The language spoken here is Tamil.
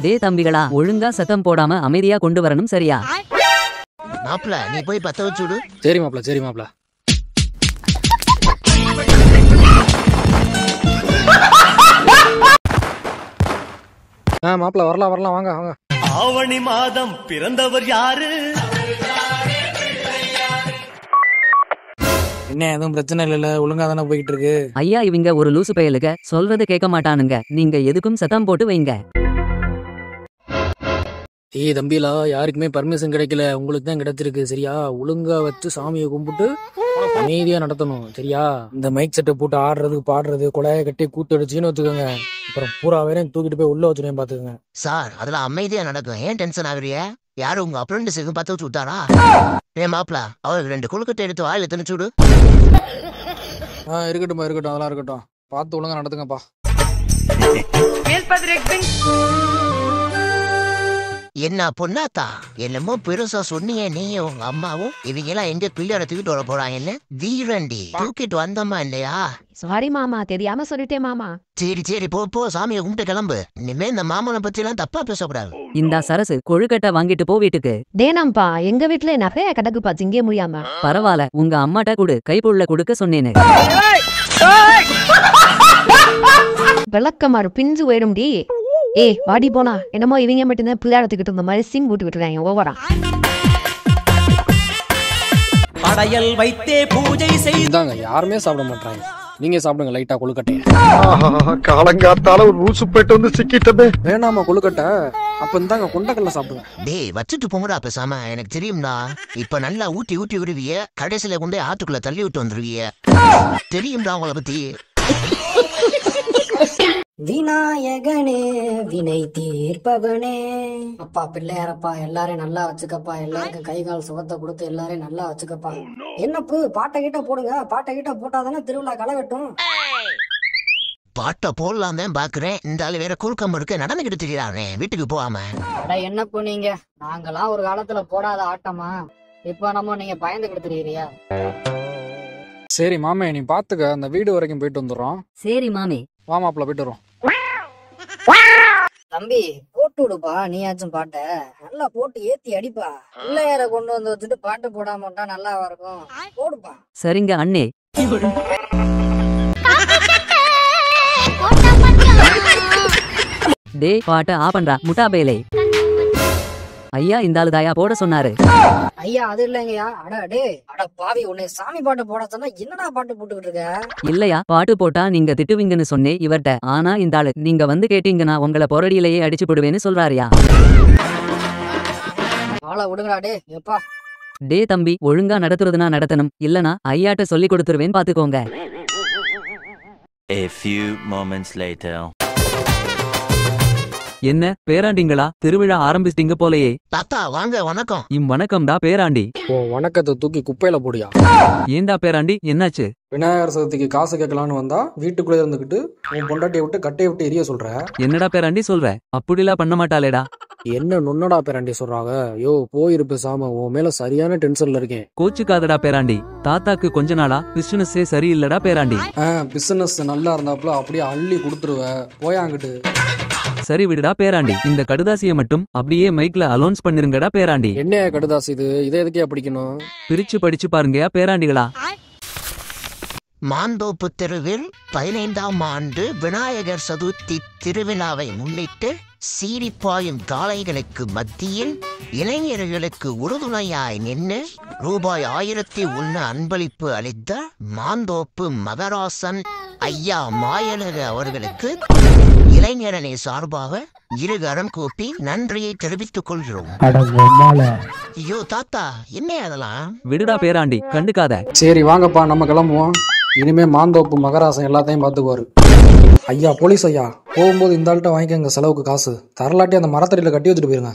டே தம்பிகளா, ஒழுங்கா சத்தம் போடாம அமைதியா கொண்டு வரணும், சரியா? மாப்ள நீ போய் பத்த வச்சுடு. சரி மாப்ள, சரி மாப்ள. மாப்ள வரலாம் வரலாம், வாங்க வாங்க. ஆவணி மாதம் பிறந்தவர் யாரு? என்ன எதுவும் பிரச்சனை இல்ல, ஒழுங்கா தானே போயிட்டு இருக்கு. ஐயா, இவங்க ஒரு லூசு பயலுக, சொல்றது கேட்க மாட்டானுங்க. நீங்க எதுக்கும் சத்தம் போட்டு வைங்க. ஏய் தம்பிலா, யாருக்குமே பர்மிஷன் கிடைக்கல, உங்களுக்கு தான் கிடைச்சிருக்கு, சரியா? ஒழுங்கா வச்சு சாமியை கும்பிட்டு அமைதியா நடத்தணும், சரியா? இந்த மைக் செட்டை போட்டு ஆடுறது பாடுறது கொலையை கட்டி கூத்தடிச்சுன்னு வச்சுக்கோங்க, அப்புறம் பூரா வேறையும் தூக்கிட்டு போய் உள்ள வச்சுருவேன், பாத்துக்கோங்க. சார் அதெல்லாம் அமைதியா நடக்கும், ஏன் டென்ஷன் ஆகுறிய? யாரும் உங்க அப்ரெண்டிஸ் எதுவும் பத்த வச்சு விட்டாரா? ஏன் மாப்ள அவருக்கு 2 கொழுக்கட்டை எடுத்து வாயில திணிச்சுடு. இருக்கட்டும் இருக்கட்டும், அதெல்லாம் இருக்கட்டும். பார்த்து ஒழுங்கா நடத்துங்கப்பா. என்ன பொண்ணாத்தா, என்னமோ பெருசா சொன்னீங்க நீயும் உங்க அம்மாவும். இவங்க எல்லாம் எங்க பிள்ளையோட தூக்கிட்டு வர போறாங்கன்னு தீரண்டி தூக்கிட்டு வந்தம்மா இல்லையா? சாரி மாமா, தெரியாம சொல்லிட்டேன் மாமா. சரி சரி போ சாமியை கும்பிட்டு கிளம்பு. இனிமே இந்த மாமனை பத்தி எல்லாம் தப்பா பேசக்கூடாது. இந்த சரசு கொழுக்கட்டை வாங்கிட்டு போ வீட்டுக்கு. தேனம்பா, எங்க வீட்டுல நிறைய கிடக்குப்பா, திங்க முடியாம. பரவாயில்ல, உங்க அம்மாட்ட கொடு, கைப்புள்ள கொடுக்க சொன்னேன்னு. விளக்கமாறு பிஞ்சு போயிடும் டி. வாடி போனா, என்னமோ இவங்க மட்டும்தான் பிள்ளையாடத்துக்கிட்டு இருந்த மாதிரி சிங் போட்டு விட்டுறாங்க ஓவரா. படையல் வைத்தே பூஜை செய்தாங்க, யாருமே சாப்பிட மாட்டாங்க. நீங்க சாப்பிடுங்க லைட்டா கொழுக்கட்டையை. காலங்காத்தால ஒரு ரூசு போயிட்டு வந்து சிக்கிட்டமே. வேணாமா கொழுக்கட்டை? அப்ப இந்தாங்க கொண்டக்கல்ல சாப்பிடுங்க. டேய் வச்சுட்டு போங்கடா பேசாம. எனக்கு தெரியும்டா, இப்ப நல்லா ஊட்டி ஊட்டி விடுவிய, கடைசியில கொண்டே ஆத்துக்குள்ள தள்ளி விட்டு வந்துருவிய. தெரியும்டா உங்களை பத்தி. விநாயகனே வினை தீர்ப்பவனே, அப்பா பிள்ளையாரப்பா எல்லாரையும் நல்லா வச்சுக்கப்பா, எல்லாருக்கும் கை கால் சுகத்தை கொடுத்து எல்லாரையும் நல்லா வச்சுக்கப்பா. என்னப்பு பாட்டை கிட்ட போடுங்க, பாட்டை கிட்ட போட்டாதானே திருவிழா களை வெட்டும். பாட்டை போடலாம் தான் பாக்குறேன், இந்த ஆளு வேற குறுக்கம் இருக்க நடந்துகிட்டு தெரியாதே வீட்டுக்கு போகாம. என்னப்பு நீங்க, நாங்கெல்லாம் ஒரு காலத்துல போடாத ஆட்டமா, இப்ப நம்ம நீங்க பயந்துகிட்டு தெரியுறியா? சரி மாமே, நீ பாத்துக்க, அந்த வீடு வரைக்கும் போயிட்டு வந்துடுறோம். சரி மாமே. வா மாப்ள, போயிட்டு வரோம். தம்பி போட்டு விடுப்பா, நீயாச்சும் பாட்ட நல்லா போட்டு ஏத்தி அடிப்பா. பிள்ளையார கொண்டு வந்து வச்சுட்டு பாட்டு போடாம நல்லா இருக்கும், போடுப்பா. சரிங்க அண்ணே. டே பாட்ட ஆ பண்றா முட்டா பேலே. ஐயா, இந்த ஆளு தாயா போட சொன்னாரு. ஐயா அது இல்லைங்கய்யா. அட பாவி, உன்னை சாமி பாட்டு போட சொன்னா என்னடா பாட்டு போட்டுக்கிட்டு இருக்க? இல்லையா, பாட்டு போட்டா நீங்க திட்டுவீங்கன்னு சொன்னேன் இவர்ட்ட. ஆனா இந்த ஆளு நீங்க வந்து கேட்டீங்கன்னா உங்களை பொறடியிலேயே அடிச்சு போடுவேன்னு சொல்றாருயா. ஆளை விடுங்கடா டே. எப்பா டே தம்பி, ஒழுங்கா நடத்துறதுனா நடத்தணும், இல்லனா ஐயாட்ட சொல்லி கொடுத்துருவேன், பாத்துக்கோங்க. A few moments later. என்ன பேராண்டிங்களா, திருவிழா ஆரம்பிச்சிட்டீங்க போலயே. தாத்தா வாங்க, வணக்கம். வணக்கம்டா பேராண்டி. வணக்கத்தை தூக்கி குப்பையில போடியா. ஏண்டா பேராண்டி, என்னாச்சு? விநாயகர் சதுர்த்திக்கு காசு கேட்கலான்னு வந்தா வீட்டுக்குள்ளே இருந்துகிட்டு உன் பொண்டாட்டியை விட்டு கட்டையை விட்டு எரிய சொல்ற. என்னடா பேராண்டி சொல்ற? அப்படிலாம் பண்ண மாட்டாளேடா. என்ன நொன்னடா பேராண்டி சொல்றாங்க? யோ போயிருப்பு சாம, உன் மேல சரியான டென்ஷன்ல இருக்கேன். கோச்சுக்காதடா பேராண்டி, தாத்தாக்கு கொஞ்ச நாளா பிசினஸே சரியில்லடா பேராண்டி. பிசினஸ் நல்லா இருந்தாப்புல அப்படியே அள்ளி கொடுத்துருவ, போயாங்கிட்டு. சரி விடுடா பேராண்டி, இந்த கடுதாசிய மட்டும் அப்படியே மைக்ல அலௌன்ஸ் பண்ணிருங்கடா பேராண்டி. என்ன கடுதாசி இது? இதை எதுக்கே படிக்கணும்? பிரிச்சு படிச்சு பாருங்கயா பேராண்டிகளா. மாந்தோப்பு தெருவில் 15ஆம் ஆண்டு விநாயகர் சதுர்த்தி திருவிழாவை முன்னிட்டு சீரிப்பாயும் காளைகளுக்கு மத்தியில் இளைஞர்களுக்கு உறுதுணையாய் நின்று ரூபாய் 1001 அன்பளிப்பு அளித்த மாந்தோப்பு மகராசன் ஐயா மாயழகு அவர்களுக்கு இளைஞரணி சார்பாக இருகரம் கூப்பி நன்றியை தெரிவித்துக் கொள்கிறோம். ஐயோ தாத்தா, என்ன அதெல்லாம்? விடுடா பேராண்டி, கண்டுக்காத. சரி வாங்கப்பா, நம்ம கிளம்புவோம். இனிமே மாந்தோப்பு மகராசன் எல்லாத்தையும் பாத்துக்குவாரு. ஐயா போலீஸ் ஐயா, போகும்போது இந்த ஆள்கிட்ட வாங்கிக்கங்க செலவுக்கு காசு. தரலாட்டி அந்த மரத்தடியில கட்டி வச்சுட்டு போயிருங்க.